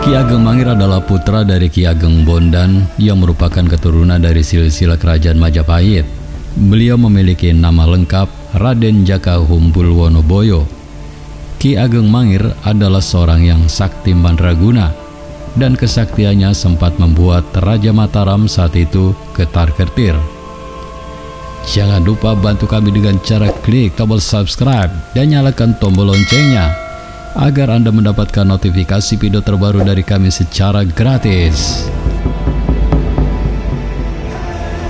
Ki Ageng Mangir adalah putra dari Ki Ageng Bondan yang merupakan keturunan dari silsilah kerajaan Majapahit. Beliau memiliki nama lengkap Raden Jaka Humbul Wonoboyo. Ki Ageng Mangir adalah seorang yang sakti mandraguna, dan kesaktiannya sempat membuat Raja Mataram saat itu ketar-ketir. Jangan lupa bantu kami dengan cara klik tombol subscribe dan nyalakan tombol loncengnya agar Anda mendapatkan notifikasi video terbaru dari kami secara gratis.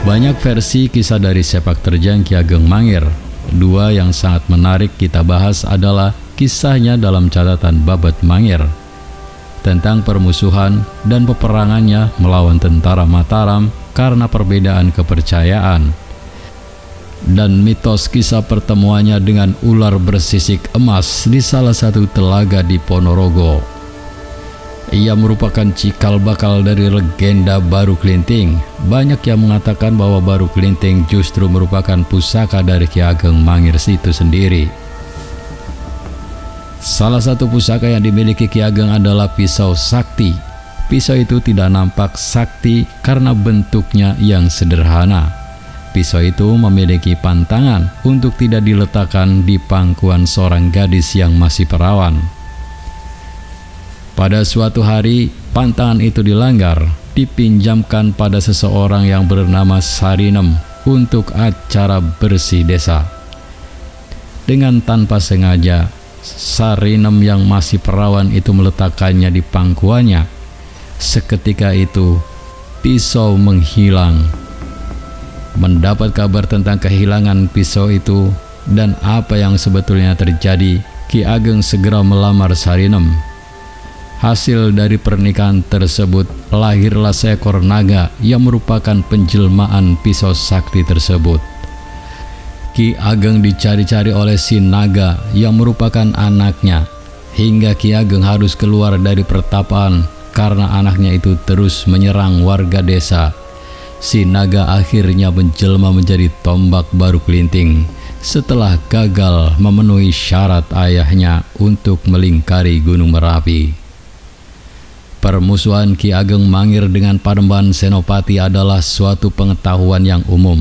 Banyak versi kisah dari sepak terjang Ki Ageng Mangir. Dua yang sangat menarik kita bahas adalah kisahnya dalam catatan Babad Mangir tentang permusuhan dan peperangannya melawan tentara Mataram karena perbedaan kepercayaan, dan mitos kisah pertemuannya dengan ular bersisik emas di salah satu telaga di Ponorogo. Ia merupakan cikal bakal dari legenda Baru Klinting. Banyak yang mengatakan bahwa Baru Klinting justru merupakan pusaka dari Ki Ageng Mangir itu sendiri. Salah satu pusaka yang dimiliki Ki Ageng adalah pisau sakti. Pisau itu tidak nampak sakti karena bentuknya yang sederhana. Pisau itu memiliki pantangan untuk tidak diletakkan di pangkuan seorang gadis yang masih perawan. Pada suatu hari, pantangan itu dilanggar, dipinjamkan pada seseorang yang bernama Sarinem untuk acara bersih desa. Dengan tanpa sengaja, Sarinem yang masih perawan itu meletakkannya di pangkuannya. Seketika itu, pisau menghilang. Mendapat kabar tentang kehilangan pisau itu dan apa yang sebetulnya terjadi, Ki Ageng segera melamar Sarinem. Hasil dari pernikahan tersebut lahirlah seekor naga yang merupakan penjelmaan pisau sakti tersebut. Ki Ageng dicari-cari oleh si naga yang merupakan anaknya, hingga Ki Ageng harus keluar dari pertapaan karena anaknya itu terus menyerang warga desa. Si naga akhirnya menjelma menjadi tombak Baru Klinting setelah gagal memenuhi syarat ayahnya untuk melingkari Gunung Merapi. Permusuhan Ki Ageng Mangir dengan Panembahan Senopati adalah suatu pengetahuan yang umum.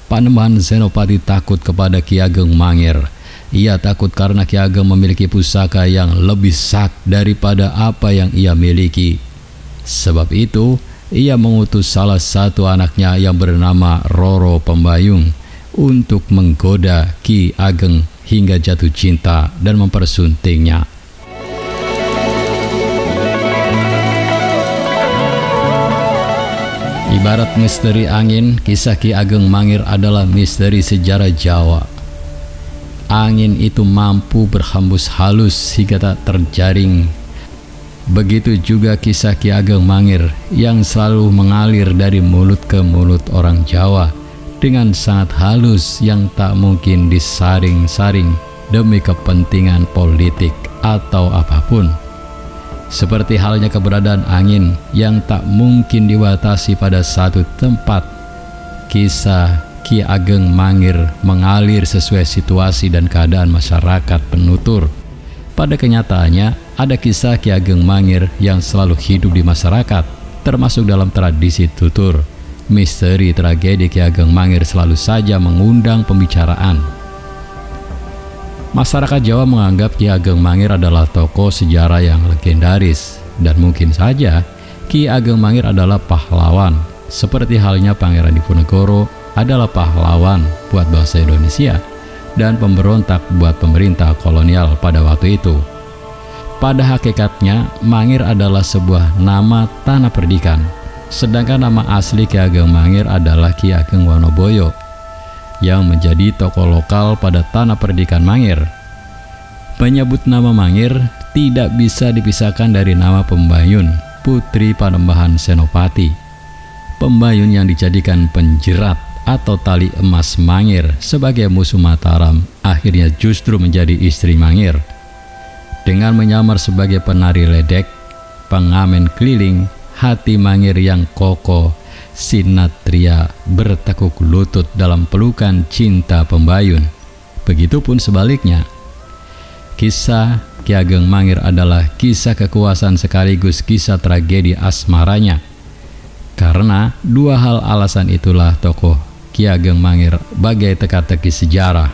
Panembahan Senopati takut kepada Ki Ageng Mangir. Ia takut karena Ki Ageng memiliki pusaka yang lebih sakti daripada apa yang ia miliki. Sebab itu, ia mengutus salah satu anaknya yang bernama Roro Pembayung untuk menggoda Ki Ageng hingga jatuh cinta dan mempersuntingnya. Ibarat misteri angin, kisah Ki Ageng Mangir adalah misteri sejarah Jawa. Angin itu mampu berhembus halus hingga tak terjaring. Begitu juga kisah Ki Ageng Mangir yang selalu mengalir dari mulut ke mulut orang Jawa dengan sangat halus yang tak mungkin disaring-saring demi kepentingan politik atau apapun. Seperti halnya keberadaan angin yang tak mungkin dibatasi pada satu tempat, kisah Ki Ageng Mangir mengalir sesuai situasi dan keadaan masyarakat penutur. Pada kenyataannya, ada kisah Ki Ageng Mangir yang selalu hidup di masyarakat, termasuk dalam tradisi tutur. Misteri tragedi Ki Ageng Mangir selalu saja mengundang pembicaraan. Masyarakat Jawa menganggap Ki Ageng Mangir adalah tokoh sejarah yang legendaris, dan mungkin saja Ki Ageng Mangir adalah pahlawan, seperti halnya Pangeran Diponegoro adalah pahlawan buat bangsa Indonesia dan pemberontak buat pemerintah kolonial pada waktu itu. Pada hakikatnya, Mangir adalah sebuah nama tanah perdikan, sedangkan nama asli Ki Ageng Mangir adalah Ki Ageng Wonoboyo yang menjadi tokoh lokal pada tanah perdikan Mangir. Menyebut nama Mangir tidak bisa dipisahkan dari nama Pembayun, putri Panembahan Senopati. Pembayun yang dijadikan penjerat atau tali emas Mangir sebagai musuh Mataram akhirnya justru menjadi istri Mangir. Dengan menyamar sebagai penari ledek, pengamen keliling, hati Mangir yang kokoh, Sinatria bertekuk lutut dalam pelukan cinta Pembayun. Begitupun sebaliknya. Kisah Ki Ageng Mangir adalah kisah kekuasaan sekaligus kisah tragedi asmaranya. Karena dua hal alasan itulah tokoh Ki Ageng Mangir bagai teka-teki sejarah.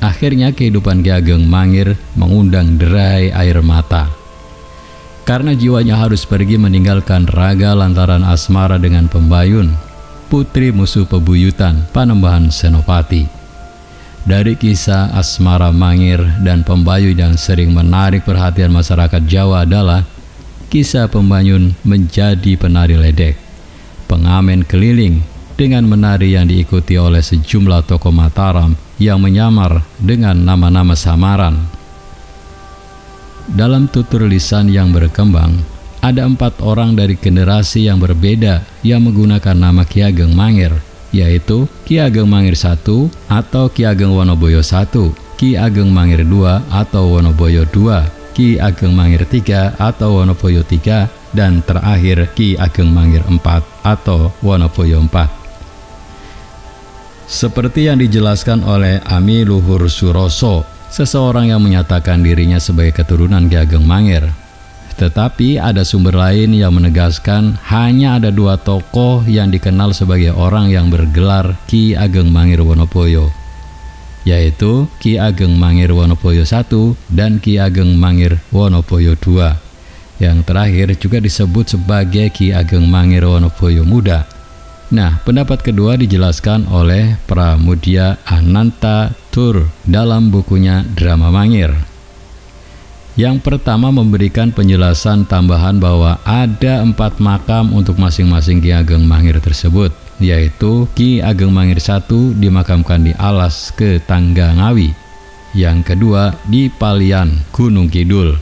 Akhirnya kehidupan Ki Ageng Mangir mengundang derai air mata. Karena jiwanya harus pergi meninggalkan raga lantaran asmara dengan Pembayun, putri musuh pebuyutan Panembahan Senopati. Dari kisah asmara Mangir dan Pembayun yang sering menarik perhatian masyarakat Jawa adalah kisah Pembayun menjadi penari ledek, pengamen keliling dengan menari yang diikuti oleh sejumlah tokoh Mataram yang menyamar dengan nama-nama samaran. Dalam tutur lisan yang berkembang, ada 4 orang dari generasi yang berbeda yang menggunakan nama Ki Ageng Mangir, yaitu Ki Ageng Mangir I atau Ki Ageng Wonoboyo I, Ki Ageng Mangir II atau Wonoboyo II, Ki Ageng Mangir III atau Wonoboyo III, dan terakhir Ki Ageng Mangir IV atau Wonoboyo IV. Seperti yang dijelaskan oleh Ami Luhur Suroso, seseorang yang menyatakan dirinya sebagai keturunan Ki Ageng Mangir. Tetapi ada sumber lain yang menegaskan hanya ada 2 tokoh yang dikenal sebagai orang yang bergelar Ki Ageng Mangir Wonoboyo, yaitu Ki Ageng Mangir Wonoboyo I dan Ki Ageng Mangir Wonoboyo II. Yang terakhir juga disebut sebagai Ki Ageng Mangir Wonoboyo Muda. Nah, pendapat kedua dijelaskan oleh Pramudia Ananta Tur dalam bukunya Drama Mangir. Yang pertama memberikan penjelasan tambahan bahwa ada 4 makam untuk masing-masing Ki Ageng Mangir tersebut, yaitu Ki Ageng Mangir I dimakamkan di Alas Ketanggangawi, yang kedua di Palian Gunung Kidul,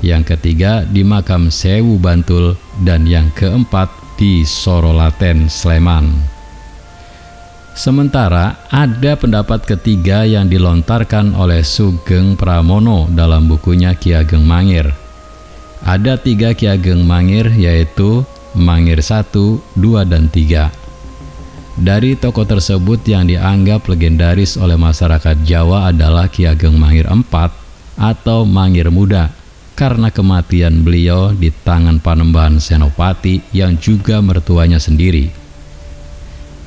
yang ketiga di Makam Sewu Bantul, dan yang keempat di Sorolaten Sleman. Sementara ada pendapat ketiga yang dilontarkan oleh Sugeng Pramono dalam bukunya Ki Ageng Mangir. Ada 3 Ki Ageng Mangir, yaitu Mangir I, II, dan III. Dari tokoh tersebut yang dianggap legendaris oleh masyarakat Jawa adalah Ki Ageng Mangir IV atau Mangir Muda, karena kematian beliau di tangan Panembahan Senopati yang juga mertuanya sendiri.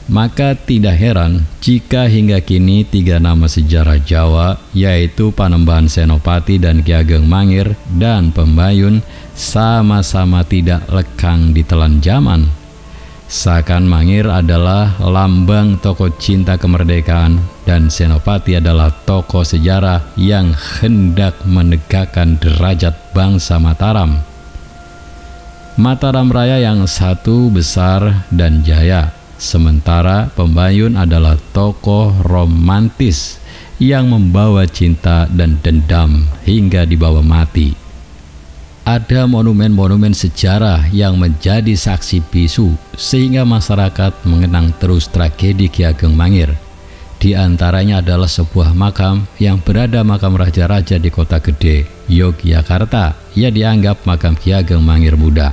Maka tidak heran jika hingga kini 3 nama sejarah Jawa, yaitu Panembahan Senopati dan Ki Ageng Mangir dan Pembayun, sama-sama tidak lekang ditelan zaman. Seakan Mangir adalah lambang tokoh cinta kemerdekaan dan Senopati adalah tokoh sejarah yang hendak menegakkan derajat bangsa Mataram. Mataram Raya yang satu besar dan jaya, sementara Pembayun adalah tokoh romantis yang membawa cinta dan dendam hingga dibawa mati. Ada monumen-monumen sejarah yang menjadi saksi bisu sehingga masyarakat mengenang terus tragedi Ki Ageng Mangir. Di antaranya adalah sebuah makam yang berada makam raja-raja di Kota Gede, Yogyakarta, yang dianggap makam Ki Ageng Mangir Muda.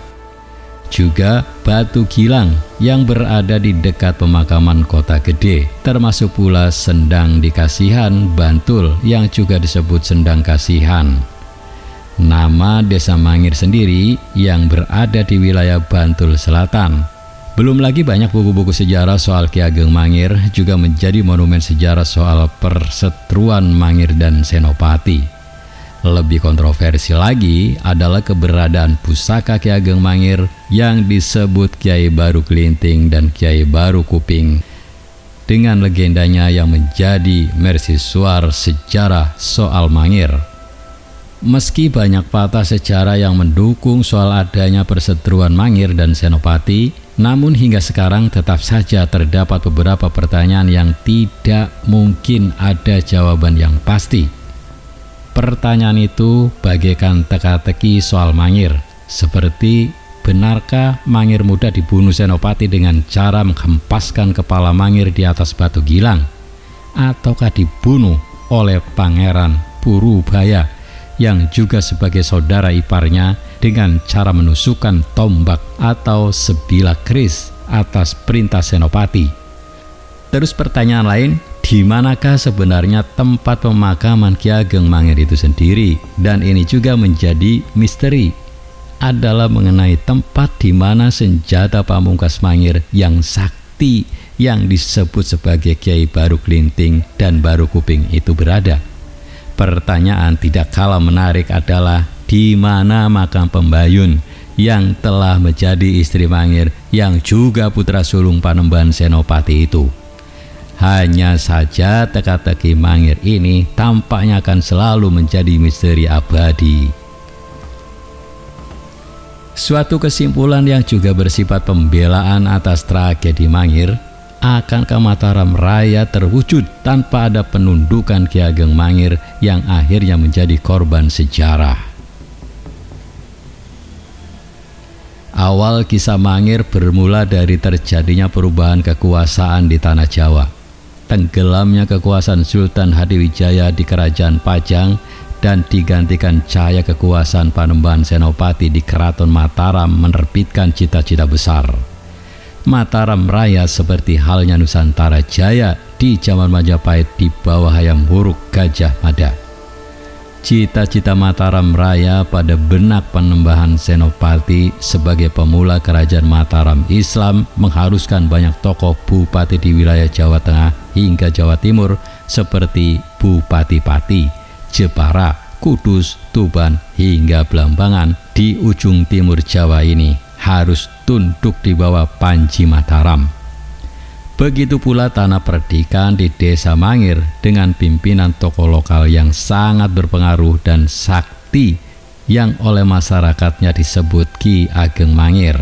Juga Batu Gilang yang berada di dekat pemakaman Kota Gede, termasuk pula Sendang di Kasihan, Bantul yang juga disebut Sendang Kasihan. Nama Desa Mangir sendiri yang berada di wilayah Bantul Selatan. Belum lagi banyak buku-buku sejarah soal Ki Ageng Mangir juga menjadi monumen sejarah soal perseteruan Mangir dan Senopati. Lebih kontroversi lagi adalah keberadaan pusaka Ki Ageng Mangir yang disebut Kiai Baru Kelinting dan Kiai Baru Kuping, dengan legendanya yang menjadi mercusuar sejarah soal Mangir. Meski banyak patah sejarah yang mendukung soal adanya perseteruan Mangir dan Senopati, namun hingga sekarang tetap saja terdapat beberapa pertanyaan yang tidak mungkin ada jawaban yang pasti. Pertanyaan itu bagaikan teka-teki soal Mangir, seperti benarkah Mangir Muda dibunuh Senopati dengan cara menghempaskan kepala Mangir di atas batu gilang, ataukah dibunuh oleh Pangeran Purubaya yang juga sebagai saudara iparnya dengan cara menusukkan tombak atau sebilah keris atas perintah Senopati. Terus pertanyaan lain, Di manakah sebenarnya tempat pemakaman Ki Ageng Mangir itu sendiri? Dan ini juga menjadi misteri, adalah mengenai tempat di mana senjata pamungkas Mangir yang sakti yang disebut sebagai Kiai Baru Glinting dan Baru Kuping itu berada. Pertanyaan tidak kalah menarik adalah di mana makam Pembayun yang telah menjadi istri Mangir yang juga putra sulung Panembahan Senopati itu. Hanya saja teka-teki Mangir ini tampaknya akan selalu menjadi misteri abadi. Suatu kesimpulan yang juga bersifat pembelaan atas tragedi Mangir, akankah Mataram Raya terwujud tanpa ada penundukan Ki Ageng Mangir yang akhirnya menjadi korban sejarah? Awal kisah Mangir bermula dari terjadinya perubahan kekuasaan di tanah Jawa. Tenggelamnya kekuasaan Sultan Hadiwijaya di Kerajaan Pajang dan digantikan cahaya kekuasaan Panembahan Senopati di Keraton Mataram menerbitkan cita-cita besar. Mataram Raya seperti halnya Nusantara Jaya di zaman Majapahit di bawah hayam Wuruk Gajah Mada. Cita-cita Mataram Raya pada benak Panembahan Senopati sebagai pemula kerajaan Mataram Islam mengharuskan banyak tokoh bupati di wilayah Jawa Tengah hingga Jawa Timur seperti Bupati Pati, Jepara, Kudus, Tuban hingga Blambangan di ujung timur Jawa ini harus tunduk di bawah Panji Mataram. Begitu pula tanah perdikan di Desa Mangir dengan pimpinan tokoh lokal yang sangat berpengaruh dan sakti yang oleh masyarakatnya disebut Ki Ageng Mangir.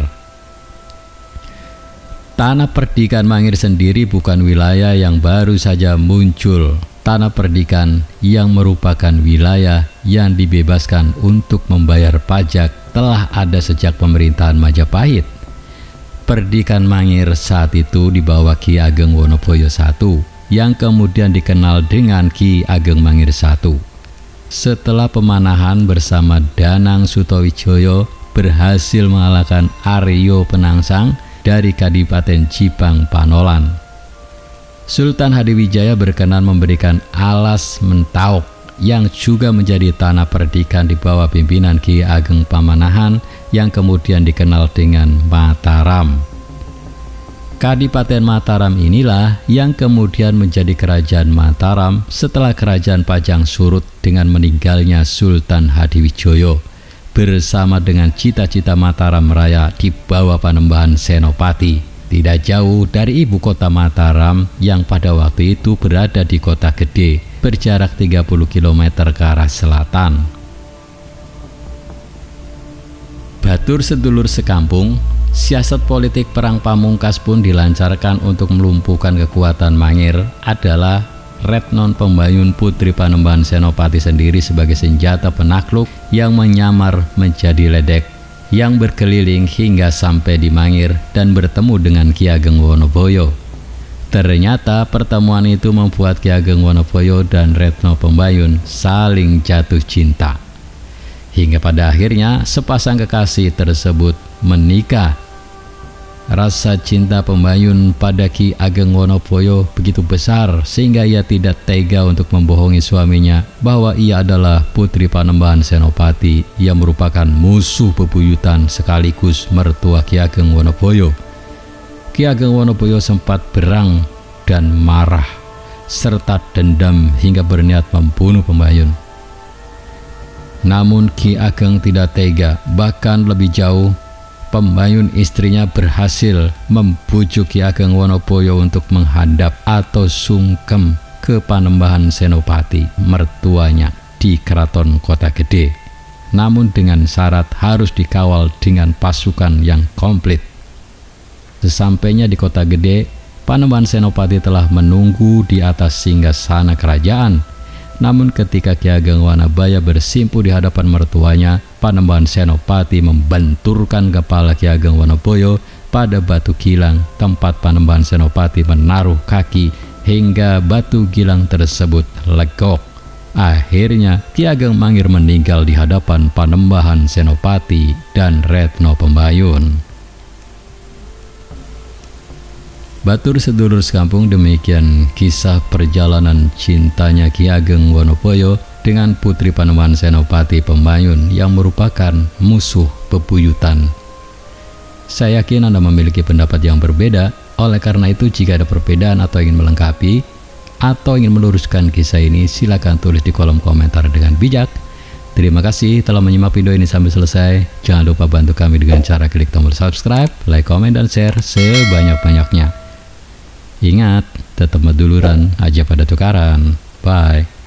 Tanah perdikan Mangir sendiri bukan wilayah yang baru saja muncul. Tanah perdikan yang merupakan wilayah yang dibebaskan untuk membayar pajak telah ada sejak pemerintahan Majapahit. Perdikan Mangir saat itu di bawah Ki Ageng Wonoboyo I yang kemudian dikenal dengan Ki Ageng Mangir I. Setelah pemanahan bersama Danang Sutawijoyo berhasil mengalahkan Aryo Penangsang dari Kadipaten Jipang Panolan, Sultan Hadiwijaya berkenan memberikan alas Mentauk yang juga menjadi tanah perdikan di bawah pimpinan Ki Ageng Pamanahan yang kemudian dikenal dengan Mataram. Kadipaten Mataram inilah yang kemudian menjadi Kerajaan Mataram setelah Kerajaan Pajang surut dengan meninggalnya Sultan Hadiwijoyo bersama dengan cita-cita Mataram Raya di bawah Panembahan Senopati, tidak jauh dari ibu kota Mataram yang pada waktu itu berada di Kota Gede, berjarak 30 km ke arah selatan. Batur sedulur sekampung, siasat politik perang pamungkas pun dilancarkan untuk melumpuhkan kekuatan Mangir adalah Retnon Pembayun putri Panembahan Senopati sendiri sebagai senjata penakluk yang menyamar menjadi ledek yang berkeliling hingga sampai di Mangir dan bertemu dengan Ki Ageng Wonoboyo. Ternyata pertemuan itu membuat Ki Ageng Wonoboyo dan Retno Pembayun saling jatuh cinta. Hingga pada akhirnya sepasang kekasih tersebut menikah. Rasa cinta Pembayun pada Ki Ageng Wonoboyo begitu besar sehingga ia tidak tega untuk membohongi suaminya bahwa ia adalah putri Panembahan Senopati yang merupakan musuh bebuyutan sekaligus mertua Ki Ageng Wonoboyo. Ki Ageng Wonoboyo sempat berang dan marah serta dendam hingga berniat membunuh Pembayun. Namun Ki Ageng tidak tega, bahkan lebih jauh, Pembayun istrinya berhasil membujuk Ki Ageng Wonoboyo untuk menghadap atau sungkem ke Panembahan Senopati, mertuanya, di Keraton Kota Gede. Namun dengan syarat harus dikawal dengan pasukan yang komplit. Sesampainya di Kota Gede, Panembahan Senopati telah menunggu di atas singgasana kerajaan. Namun ketika Ki Ageng Wanabaya bersimpu di hadapan mertuanya, Panembahan Senopati membenturkan kepala Ki Ageng Wonoboyo pada batu gilang tempat Panembahan Senopati menaruh kaki hingga batu gilang tersebut legok. Akhirnya Ki Ageng Mangir meninggal di hadapan Panembahan Senopati dan Retno Pembayun. Batur sedulur sekampung, demikian kisah perjalanan cintanya Ki Ageng Wonopoyo dengan Putri Panembahan Senopati Pembayun yang merupakan musuh bebuyutan. Saya yakin Anda memiliki pendapat yang berbeda, oleh karena itu jika ada perbedaan atau ingin melengkapi atau ingin meluruskan kisah ini, silakan tulis di kolom komentar dengan bijak. Terima kasih telah menyimak video ini sampai selesai. Jangan lupa bantu kami dengan cara klik tombol subscribe, like, komen, dan share sebanyak-banyaknya. Ingat, tetap meduluran aja pada tukaran. Bye.